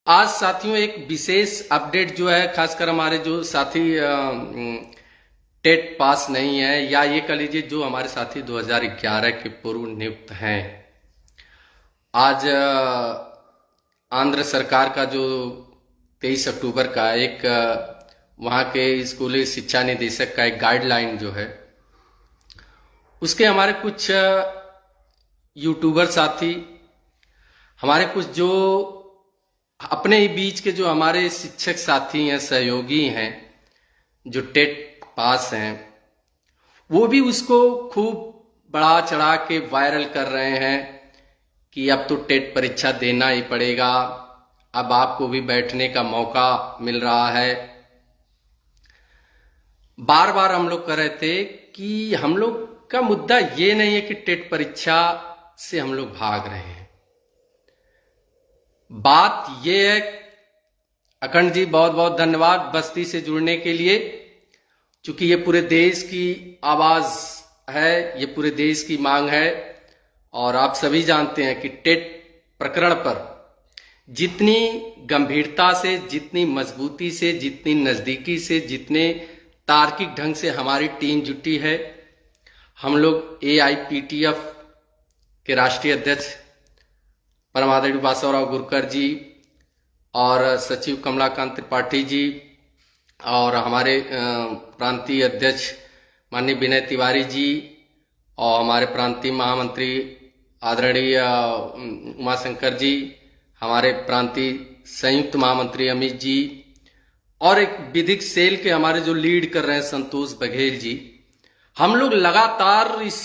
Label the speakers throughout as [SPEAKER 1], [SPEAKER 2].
[SPEAKER 1] आज साथियों एक विशेष अपडेट जो है, खासकर हमारे जो साथी टेट पास नहीं है, या ये कह लीजिए जो हमारे साथी 2011 के पूर्व नियुक्त हैं। आज आंध्र सरकार का जो 23 अक्टूबर का एक वहाँ के स्कूली शिक्षा निदेशक का एक गाइडलाइन जो है, उसके हमारे कुछ यूट्यूबर साथी, हमारे कुछ जो अपने ही बीच के जो हमारे शिक्षक साथी हैं, सहयोगी हैं, जो टेट पास हैं, वो भी उसको खूब बढ़ा चढ़ा के वायरल कर रहे हैं कि अब तो टेट परीक्षा देना ही पड़ेगा, अब आपको भी बैठने का मौका मिल रहा है। बार बार हम लोग कह रहे थे कि हम लोग का मुद्दा ये नहीं है कि टेट परीक्षा से हम लोग भाग रहे हैं। बात यह है, अखंड जी बहुत बहुत धन्यवाद बस्ती से जुड़ने के लिए, क्योंकि ये पूरे देश की आवाज है, ये पूरे देश की मांग है। और आप सभी जानते हैं कि टेट प्रकरण पर जितनी गंभीरता से, जितनी मजबूती से, जितनी नजदीकी से, जितने तार्किक ढंग से हमारी टीम जुटी है। हम लोग AIPTF के राष्ट्रीय अध्यक्ष परमादरणीय वासवराव गुरकर जी और सचिव कमलाकांत त्रिपाठी जी और हमारे प्रांतीय अध्यक्ष माननीय विनय तिवारी जी और हमारे प्रांतीय महामंत्री आदरणीय उमाशंकर जी, हमारे प्रांतीय संयुक्त महामंत्री अमित जी और एक विधिक सेल के हमारे जो लीड कर रहे हैं संतोष बघेल जी, हम लोग लगातार इस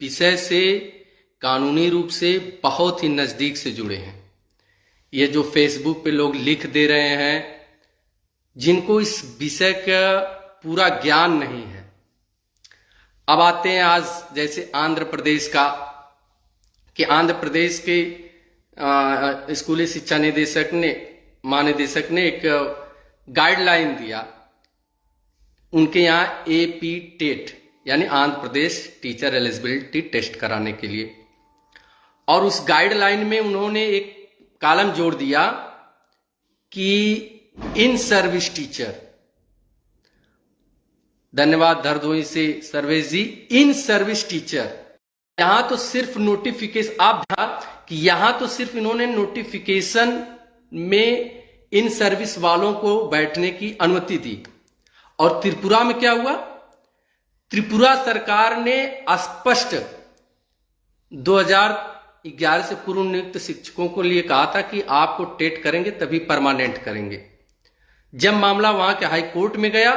[SPEAKER 1] विषय से कानूनी रूप से बहुत ही नजदीक से जुड़े हैं। ये जो फेसबुक पे लोग लिख दे रहे हैं, जिनको इस विषय का पूरा ज्ञान नहीं है। अब आते हैं आज जैसे आंध्र प्रदेश का, कि आंध्र प्रदेश के स्कूली शिक्षा निदेशक ने, महानिदेशक ने एक गाइडलाइन दिया। उनके यहाँ AP टेट यानी Andhra Pradesh teacher eligibility test कराने के लिए, और उस गाइडलाइन में उन्होंने एक कॉलम जोड़ दिया कि इन सर्विस टीचर, धन्यवाद धरधोई से सर्वेश जी, इन सर्विस टीचर, यहां तो सिर्फ नोटिफिकेशन, आप कि यहां तो सिर्फ इन्होंने नोटिफिकेशन में इन सर्विस वालों को बैठने की अनुमति दी। और त्रिपुरा में क्या हुआ? त्रिपुरा सरकार ने स्पष्ट 2011 से पूर्व नियुक्त शिक्षकों को लिए कहा था कि आपको टेट करेंगे तभी परमानेंट करेंगे। जब मामला वहां के हाई कोर्ट में गया,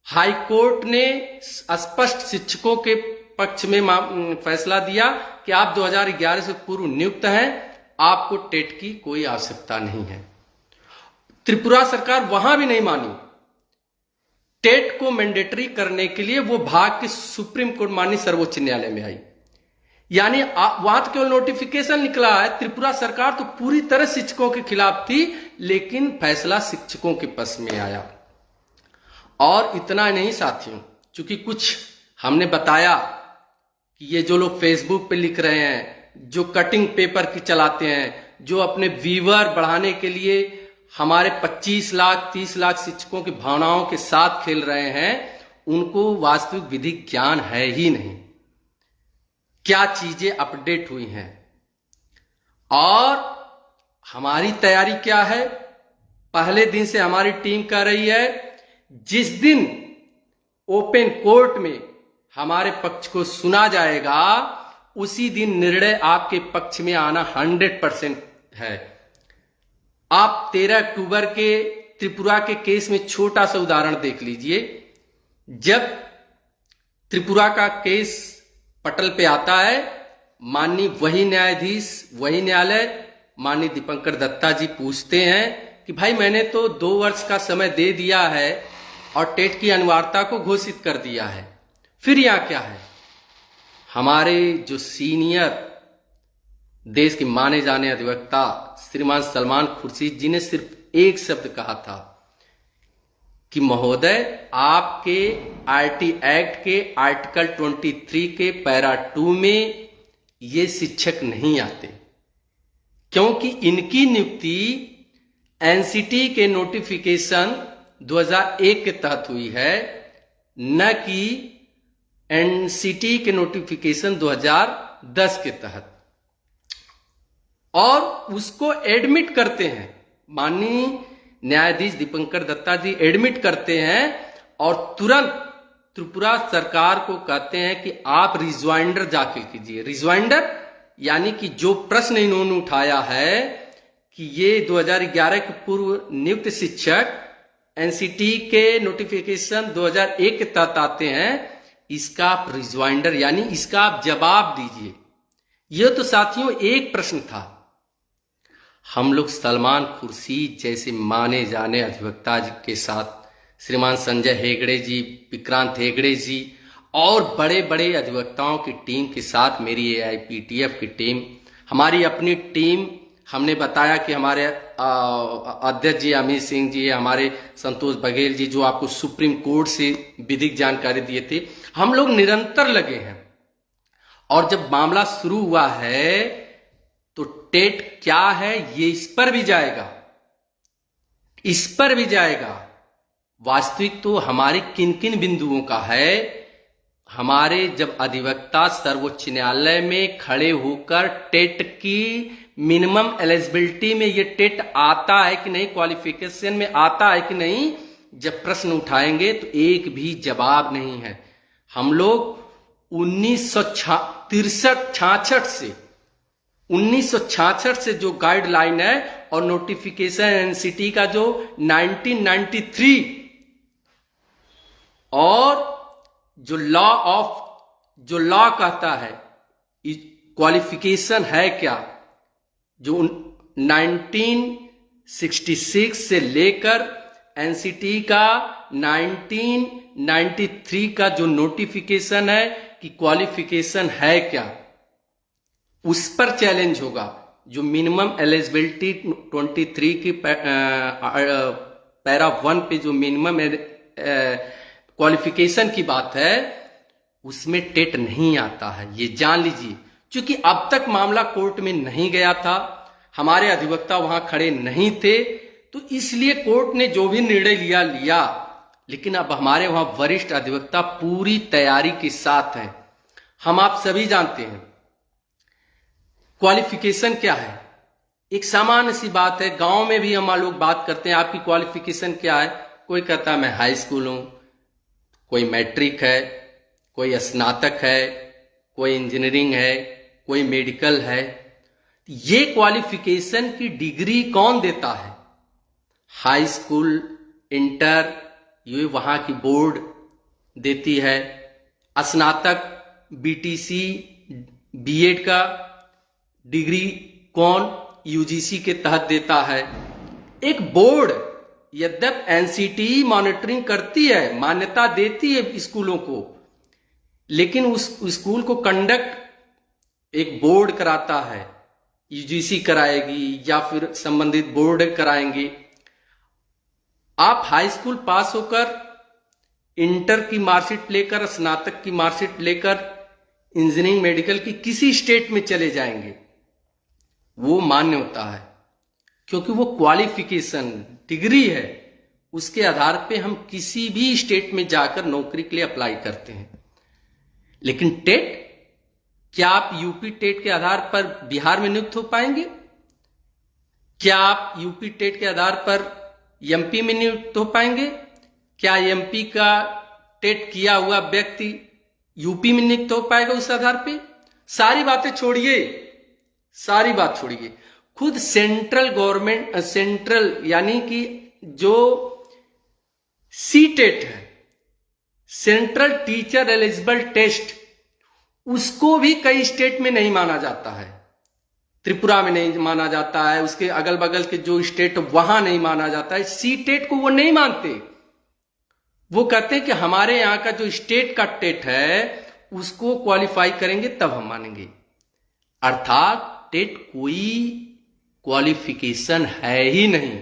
[SPEAKER 1] हाई कोर्ट ने स्पष्ट शिक्षकों के पक्ष में फैसला दिया कि आप 2011 से पूर्व नियुक्त हैं, आपको टेट की कोई आवश्यकता नहीं है। त्रिपुरा सरकार वहां भी नहीं मानी। टेट को मैंडेटरी करने के लिए वो भाग के सुप्रीम कोर्ट माननीय सर्वोच्च न्यायालय में आई। यानी वहां तो केवल नोटिफिकेशन निकला है। त्रिपुरा सरकार तो पूरी तरह शिक्षकों के खिलाफ थी, लेकिन फैसला शिक्षकों के पक्ष में आया। और इतना नहीं साथियों, क्योंकि कुछ हमने बताया कि ये जो लोग फेसबुक पे लिख रहे हैं, जो कटिंग पेपर की चलाते हैं, जो अपने व्यूअर बढ़ाने के लिए हमारे 25 लाख 30 लाख शिक्षकों की भावनाओं के साथ खेल रहे हैं, उनको वास्तविक विधिक ज्ञान है ही नहीं, क्या चीजें अपडेट हुई हैं। और हमारी तैयारी क्या है? पहले दिन से हमारी टीम कह रही है, जिस दिन ओपन कोर्ट में हमारे पक्ष को सुना जाएगा, उसी दिन निर्णय आपके पक्ष में आना 100% है। आप 13 अक्टूबर के त्रिपुरा के केस में छोटा सा उदाहरण देख लीजिए। जब त्रिपुरा का केस पटल पे आता है, माननीय वही न्यायाधीश, वही न्यायालय माननीय दीपंकर दत्ता जी पूछते हैं कि भाई मैंने तो 2 वर्ष का समय दे दिया है और टेट की अनिवार्यता को घोषित कर दिया है, फिर यहां क्या है? हमारे जो सीनियर देश के माने जाने अधिवक्ता श्रीमान सलमान खुर्शीद जी ने सिर्फ एक शब्द कहा था कि महोदय, आपके RT एक्ट के आर्टिकल 23 के पैरा 2 में ये शिक्षक नहीं आते। क्योंकि इनकी नियुक्ति एनसीटी के नोटिफिकेशन 2001 के तहत हुई है, न कि एनसीटी के नोटिफिकेशन 2010 के तहत। और उसको एडमिट करते हैं, माननीय न्यायाधीश दीपंकर दत्ता जी एडमिट करते हैं और तुरंत त्रिपुरा सरकार को कहते हैं कि आप रिज्वाइंडर दाखिल कीजिए। रिज्वाइंडर यानी कि जो प्रश्न इन्होंने उठाया है कि ये 2011 के पूर्व नियुक्त शिक्षक एनसीटी के नोटिफिकेशन 2001 के तहत आते हैं, इसका आप रिज्वाइंडर यानी इसका आप जवाब दीजिए। यह तो साथियों एक प्रश्न था। हम लोग सलमान खुर्शीद जैसे माने जाने अधिवक्ता के साथ, श्रीमान संजय हेगड़े जी, विक्रांत हेगड़े जी और बड़े बड़े अधिवक्ताओं की टीम के साथ मेरी एआईपीटीएफ की टीम, हमारी अपनी टीम, हमने बताया कि हमारे अध्यक्ष जी अमित सिंह जी, हमारे संतोष बघेल जी जो आपको सुप्रीम कोर्ट से विधिक जानकारी दिए थे, हम लोग निरंतर लगे हैं। और जब मामला शुरू हुआ है तो टेट क्या है ये इस पर भी जाएगा, इस पर भी जाएगा। वास्तविक तो हमारे किन किन बिंदुओं का है। हमारे जब अधिवक्ता सर्वोच्च न्यायालय में खड़े होकर टेट की मिनिमम एलिजिबिलिटी में ये टेट आता है कि नहीं, क्वालिफिकेशन में आता है कि नहीं, जब प्रश्न उठाएंगे तो एक भी जवाब नहीं है। हम लोग 1966 से जो गाइडलाइन है और नोटिफिकेशन एनसीटी का जो 1993 और जो लॉ कहता है क्वालिफिकेशन है क्या, जो 1966 से लेकर एनसीटी का 1993 का जो नोटिफिकेशन है कि क्वालिफिकेशन है क्या, उस पर चैलेंज होगा। जो मिनिमम एलिजिबिलिटी 23 की पैरा 1 पे जो मिनिमम क्वालिफिकेशन की बात है उसमें टेट नहीं आता है, ये जान लीजिए। क्योंकि अब तक मामला कोर्ट में नहीं गया था, हमारे अधिवक्ता वहां खड़े नहीं थे, तो इसलिए कोर्ट ने जो भी निर्णय लिया। लेकिन अब हमारे वहां वरिष्ठ अधिवक्ता पूरी तैयारी के साथ हैं। हम आप सभी जानते हैं क्वालिफिकेशन क्या है, एक सामान्य सी बात है। गांव में भी हम लोग बात करते हैं आपकी क्वालिफिकेशन क्या है, कोई कहता है मैं हाई स्कूल हूं, कोई मैट्रिक है, कोई स्नातक है, कोई इंजीनियरिंग है, कोई मेडिकल है। ये क्वालिफिकेशन की डिग्री कौन देता है? हाई स्कूल, इंटर, ये वहां की बोर्ड देती है। स्नातक, बीटीसी, बीएड का डिग्री कौन? यूजीसी के तहत देता है एक बोर्ड। यद्यपि एनसीटी मॉनिटरिंग करती है, मान्यता देती है स्कूलों को, लेकिन उस स्कूल को कंडक्ट एक बोर्ड कराता है। यूजीसी कराएगी या फिर संबंधित बोर्ड कराएंगे। आप हाई स्कूल पास होकर इंटर की मार्कशीट लेकर, स्नातक की मार्कशीट लेकर इंजीनियरिंग, मेडिकल की किसी स्टेट में चले जाएंगे, वो मान्य होता है, क्योंकि वो क्वालिफिकेशन डिग्री है। उसके आधार पे हम किसी भी स्टेट में जाकर नौकरी के लिए अप्लाई करते हैं। लेकिन टेट, क्या आप यूपी टेट के आधार पर बिहार में नियुक्त हो पाएंगे? क्या आप यूपी टेट के आधार पर एमपी में नियुक्त हो पाएंगे? क्या एमपी का टेट किया हुआ व्यक्ति यूपी में नियुक्त हो पाएगा उस आधार पे? सारी बातें छोड़िए, सारी बात छोड़िए। खुद सेंट्रल गवर्नमेंट, सेंट्रल यानी कि जो सीटेट है, सेंट्रल टीचर एलिजिबल टेस्ट, उसको भी कई स्टेट में नहीं माना जाता है। त्रिपुरा में नहीं माना जाता है, उसके अगल बगल के जो स्टेट वहां नहीं माना जाता है। सीटेट को वो नहीं मानते। वो कहते हैं कि हमारे यहां का जो स्टेट का टेट है उसको क्वालिफाई करेंगे तब हम मानेंगे। अर्थात टेट कोई क्वालिफिकेशन है ही नहीं।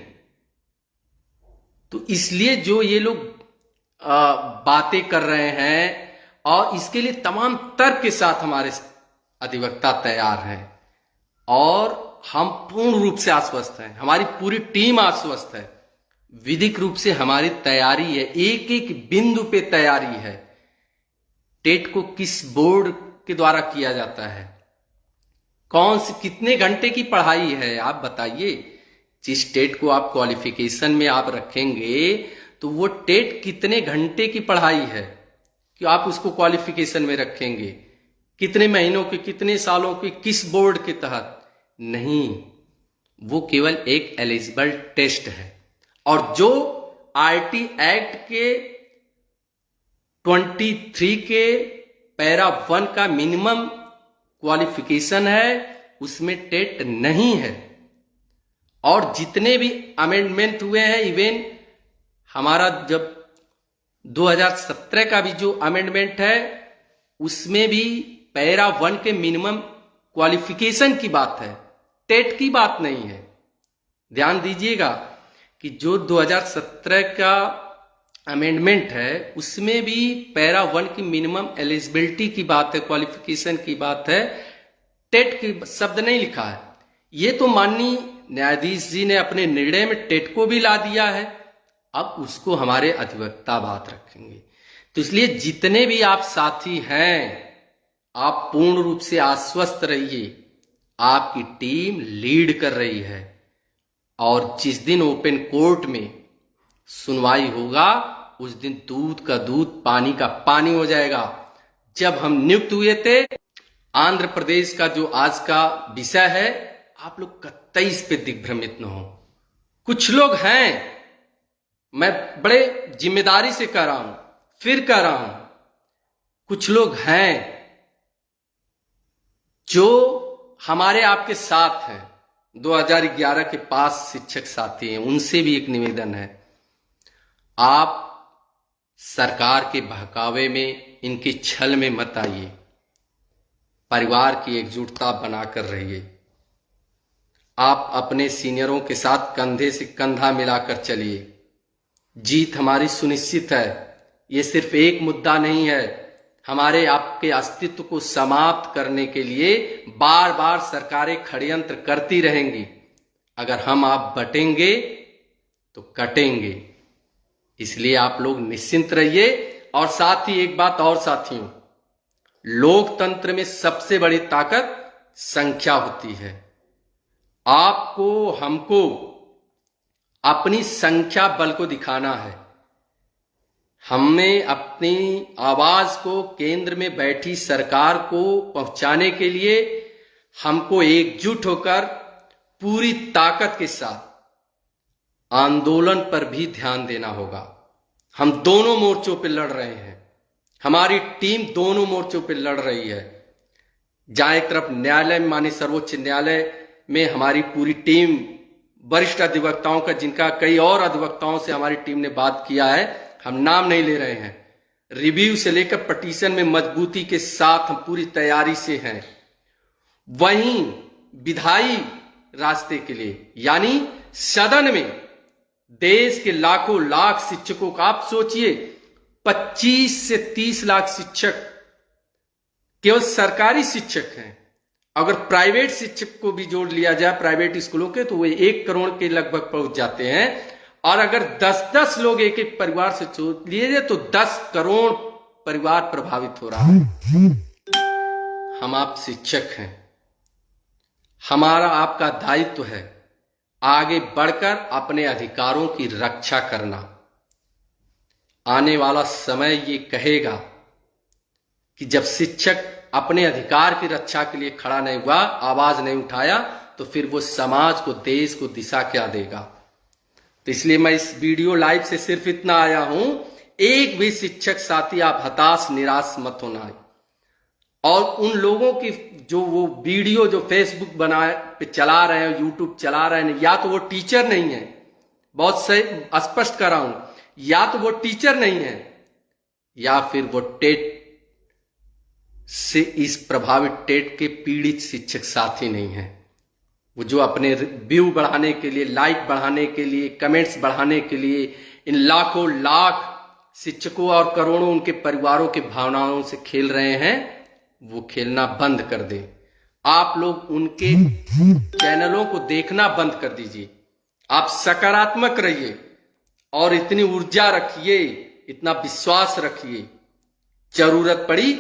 [SPEAKER 1] तो इसलिए जो ये लोग बातें कर रहे हैं, और इसके लिए तमाम तर्क के साथ हमारे अधिवक्ता तैयार हैं, और हम पूर्ण रूप से आश्वस्त हैं, हमारी पूरी टीम आश्वस्त है। विधिक रूप से हमारी तैयारी है, एक एक बिंदु पे तैयारी है। टेट को किस बोर्ड के द्वारा किया जाता है, कौन सी कितने घंटे की पढ़ाई है, आप बताइए। जिस टेट को आप क्वालिफिकेशन में आप रखेंगे तो वो टेट कितने घंटे की पढ़ाई है कि आप उसको क्वालिफिकेशन में रखेंगे, कितने महीनों के, कितने सालों के, किस बोर्ड के तहत? नहीं, वो केवल एक एलिजिबल टेस्ट है। और जो आरटी एक्ट के 23 के पैरा 1 का मिनिमम क्वालिफिकेशन है, उसमें टेट नहीं है। और जितने भी अमेंडमेंट हुए हैं, इवन हमारा जब 2017 का भी जो अमेंडमेंट है, उसमें भी पैरा 1 के मिनिमम क्वालिफिकेशन की बात है, टेट की बात नहीं है। ध्यान दीजिएगा कि जो 2017 का अमेंडमेंट है, उसमें भी पैरा 1 की मिनिमम एलिजिबिलिटी की बात है, क्वालिफिकेशन की बात है, टेट की शब्द नहीं लिखा है। ये तो माननीय न्यायाधीश जी ने अपने निर्णय में टेट को भी ला दिया है, अब उसको हमारे अधिवक्ता बात रखेंगे। तो इसलिए जितने भी आप साथी हैं, आप पूर्ण रूप से आश्वस्त रहिए, आपकी टीम लीड कर रही है। और जिस दिन ओपन कोर्ट में सुनवाई होगा, उस दिन दूध का दूध, पानी का पानी हो जाएगा। जब हम नियुक्त हुए थे, आंध्र प्रदेश का जो आज का विषय है, आप लोग कतई इस पे दिग्भ्रमित न हो। कुछ लोग हैं, मैं बड़े जिम्मेदारी से कह रहा हूं, फिर कह रहा हूं, कुछ लोग हैं जो हमारे आपके साथ हैं, 2011 के पास शिक्षक साथी हैं, उनसे भी एक निवेदन है, आप सरकार के बहकावे में, इनके छल में मत आइए, परिवार की एकजुटता बनाकर रहिए। आप अपने सीनियरों के साथ कंधे से कंधा मिलाकर चलिए, जीत हमारी सुनिश्चित है। ये सिर्फ एक मुद्दा नहीं है, हमारे आपके अस्तित्व को समाप्त करने के लिए बार बार सरकारें षड्यंत्र करती रहेंगी। अगर हम आप बटेंगे तो कटेंगे, इसलिए आप लोग निश्चिंत रहिए। और साथ ही एक बात और साथियों, लोकतंत्र में सबसे बड़ी ताकत संख्या होती है। आपको, हमको अपनी संख्या बल को दिखाना है। हमने अपनी आवाज को केंद्र में बैठी सरकार को पहुंचाने के लिए हमको एकजुट होकर पूरी ताकत के साथ आंदोलन पर भी ध्यान देना होगा। हम दोनों मोर्चों पर लड़ रहे हैं, हमारी टीम दोनों मोर्चों पर लड़ रही है। जहां एक तरफ न्यायालय, माननीय सर्वोच्च न्यायालय में हमारी पूरी टीम वरिष्ठ अधिवक्ताओं का, जिनका कई और अधिवक्ताओं से हमारी टीम ने बात किया है, हम नाम नहीं ले रहे हैं, रिव्यू से लेकर पिटीशन में मजबूती के साथ हम पूरी तैयारी से हैं। वहीं विधायी रास्ते के लिए, यानी सदन में देश के लाखों लाख शिक्षकों का, आप सोचिए 25 से 30 लाख शिक्षक केवल सरकारी शिक्षक हैं। अगर प्राइवेट शिक्षक को भी जोड़ लिया जाए, प्राइवेट स्कूलों के, तो वे 1 करोड़ के लगभग पहुंच जाते हैं। और अगर 10-10 लोग एक एक परिवार से जोड़ लिए जाए तो 10 करोड़ परिवार प्रभावित हो रहा है। हम आप शिक्षक हैं, हमारा आपका दायित्व है आगे बढ़कर अपने अधिकारों की रक्षा करना। आने वाला समय ये कहेगा कि जब शिक्षक अपने अधिकार की रक्षा के लिए खड़ा नहीं हुआ, आवाज नहीं उठाया, तो फिर वो समाज को, देश को दिशा क्या देगा। तो इसलिए मैं इस वीडियो लाइव से सिर्फ इतना आया हूं, एक भी शिक्षक साथी आप हताश निराश मत होना। और उन लोगों की जो वो वीडियो जो फेसबुक बनाए पे चला रहे हैं, यूट्यूब चला रहे हैं, या तो वो टीचर नहीं है, बहुत सही स्पष्ट कर रहा हूं, या तो वो टीचर नहीं है, या फिर वो टेट से, इस प्रभावित टेट के पीड़ित शिक्षक साथी नहीं है। वो जो अपने व्यू बढ़ाने के लिए, लाइक बढ़ाने के लिए, कमेंट्स बढ़ाने के लिए इन लाखों लाख शिक्षकों और करोड़ों उनके परिवारों के भावनाओं से खेल रहे हैं, वो खेलना बंद कर दे। आप लोग उनके चैनलों को देखना बंद कर दीजिए। आप सकारात्मक रहिए और इतनी ऊर्जा रखिए, इतना विश्वास रखिए। जरूरत पड़ी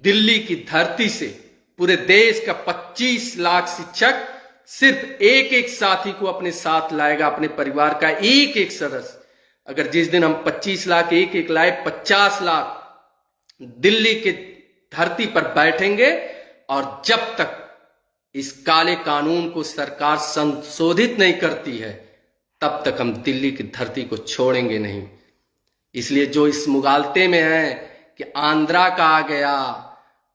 [SPEAKER 1] दिल्ली की धरती से पूरे देश का 25 लाख शिक्षक सिर्फ एक एक साथी को अपने साथ लाएगा, अपने परिवार का एक एक सदस्य। अगर जिस दिन हम 25 लाख एक एक लाए, 50 लाख दिल्ली के धरती पर बैठेंगे। और जब तक इस काले कानून को सरकार संशोधित नहीं करती है, तब तक हम दिल्ली की धरती को छोड़ेंगे नहीं। इसलिए जो इस मुगालते में है कि आंध्रा का आ गया,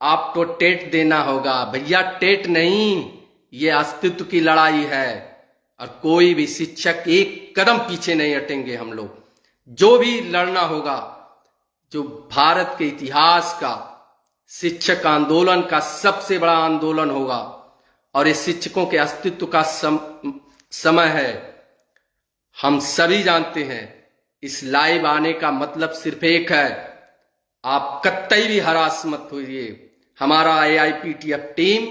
[SPEAKER 1] आपको टेट देना होगा, भैया टेट नहीं, ये अस्तित्व की लड़ाई है। और कोई भी शिक्षक एक कदम पीछे नहीं हटेंगे हम लोग। जो भी लड़ना होगा, जो भारत के इतिहास का शिक्षक आंदोलन का सबसे बड़ा आंदोलन होगा, और इस शिक्षकों के अस्तित्व का समय है। हम सभी जानते हैं इस लाइव आने का मतलब सिर्फ एक है, आप कतई भी हरास मत होइए। हमारा AIPTF टीम,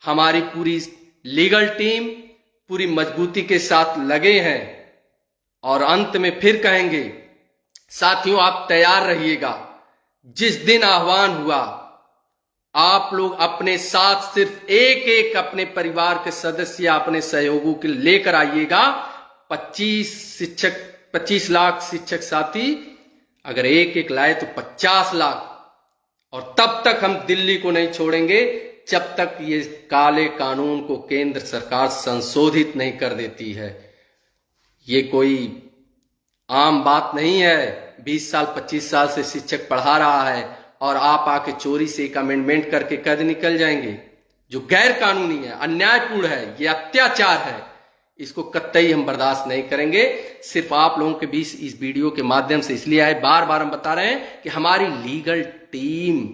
[SPEAKER 1] हमारी पूरी लीगल टीम पूरी मजबूती के साथ लगे हैं। और अंत में फिर कहेंगे, साथियों आप तैयार रहिएगा। जिस दिन आह्वान हुआ, आप लोग अपने साथ सिर्फ एक एक अपने परिवार के सदस्य या अपने सहयोगों के लेकर आइएगा। 25 लाख शिक्षक साथी अगर एक एक लाए तो 50 लाख। और तब तक हम दिल्ली को नहीं छोड़ेंगे जब तक ये काले कानून को केंद्र सरकार संशोधित नहीं कर देती है। ये कोई आम बात नहीं है। 20 साल 25 साल से शिक्षक पढ़ा रहा है और आप आके चोरी से एक अमेंडमेंट करके कद निकल जाएंगे, जो गैर कानूनी है, अन्यायपूर्ण है, ये अत्याचार है। इसको कतई हम बर्दाश्त नहीं करेंगे। सिर्फ आप लोगों के बीच इस वीडियो के माध्यम से इसलिए आए, बार बार हम बता रहे हैं कि हमारी लीगल टीम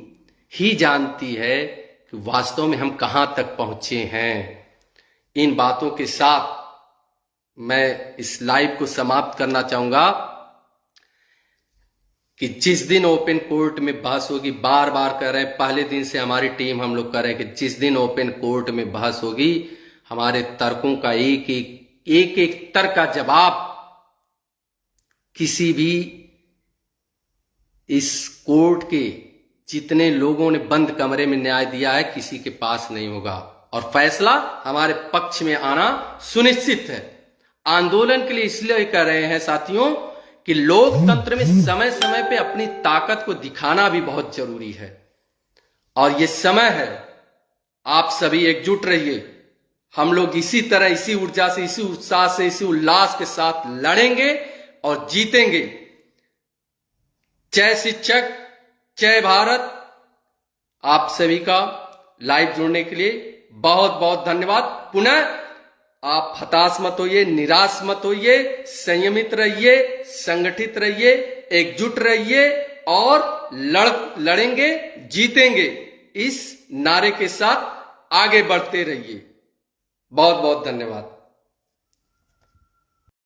[SPEAKER 1] ही जानती है कि वास्तव में हम कहां तक पहुंचे हैं। इन बातों के साथ मैं इस लाइव को समाप्त करना चाहूंगा कि जिस दिन ओपन कोर्ट में बहस होगी, बार बार कह रहे हैं, पहले दिन से हमारी टीम हम लोग कह रहे हैं कि जिस दिन ओपन कोर्ट में बहस होगी, हमारे तर्कों का एक एक तर्क का जवाब किसी भी इस कोर्ट के जितने लोगों ने बंद कमरे में न्याय दिया है, किसी के पास नहीं होगा। और फैसला हमारे पक्ष में आना सुनिश्चित है। आंदोलन के लिए इसलिए कर रहे हैं साथियों कि लोकतंत्र में समय समय पे अपनी ताकत को दिखाना भी बहुत जरूरी है। और ये समय है, आप सभी एकजुट रहिए। हम लोग इसी तरह, इसी ऊर्जा से, इसी उत्साह से, इसी उल्लास के साथ लड़ेंगे और जीतेंगे। जय शिक्षक, जय भारत। आप सभी का लाइव जुड़ने के लिए बहुत बहुत धन्यवाद। पुनः आप हताश मत होइए, निराश मत होइए, संयमित रहिए, संगठित रहिए, एकजुट रहिए और लड़ेंगे, जीतेंगे। इस नारे के साथ आगे बढ़ते रहिए। बहुत बहुत धन्यवाद।